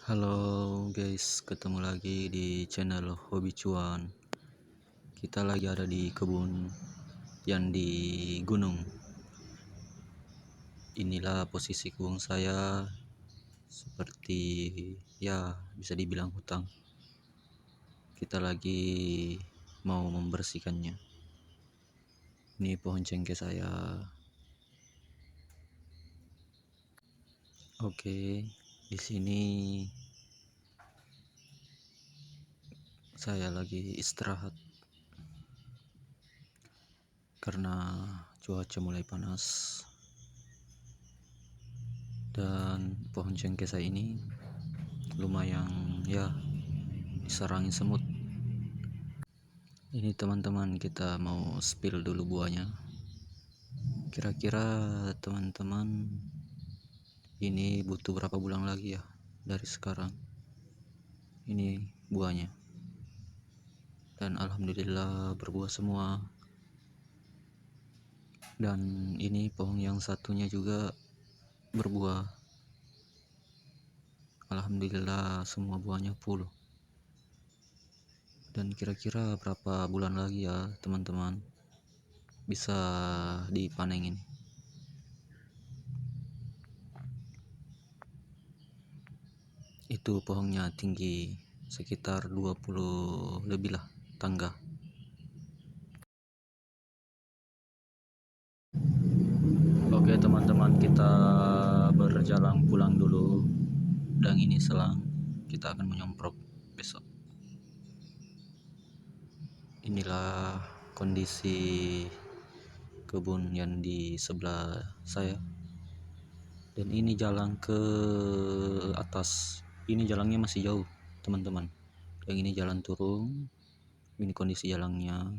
Halo guys, ketemu lagi di channel Hobi Cuan. Kita lagi ada di kebun yang di gunung. Inilah posisi kebun saya, seperti ya bisa dibilang hutan. Kita lagi mau membersihkannya. Ini pohon cengkeh saya. Oke, di sini saya lagi istirahat karena cuaca mulai panas. Dan pohon cengkeh saya ini lumayan ya diserangi semut. Ini teman-teman, kita mau spill dulu buahnya. Kira-kira teman-teman ini butuh berapa bulan lagi ya dari sekarang? Ini buahnya, dan alhamdulillah berbuah semua. Dan ini pohon yang satunya juga berbuah, alhamdulillah semua buahnya full. Dan kira-kira berapa bulan lagi ya teman-teman bisa dipanen ini? Itu pohonnya tinggi sekitar 20 lebih lah tangga. Oke teman-teman, kita berjalan pulang dulu, dan ini selang kita akan menyemprot besok. Inilah kondisi kebun yang di sebelah saya, dan ini jalan ke atas. Ini jalannya masih jauh teman-teman, yang ini jalan turun. Ini kondisi jalannya,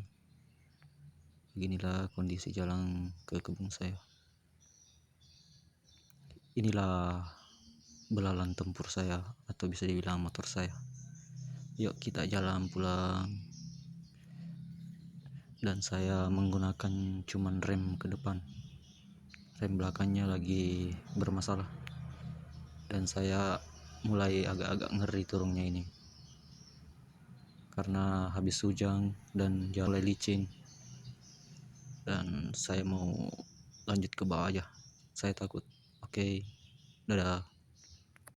beginilah kondisi jalan ke kebun saya. Inilah belalang tempur saya, atau bisa dibilang motor saya. Yuk kita jalan pulang. Dan saya menggunakan cuman rem ke depan, rem belakangnya lagi bermasalah, dan saya mulai agak-agak ngeri turunnya ini karena habis hujan dan jalan mulai licin, dan saya mau lanjut ke bawah aja, saya takut. Oke, dadah.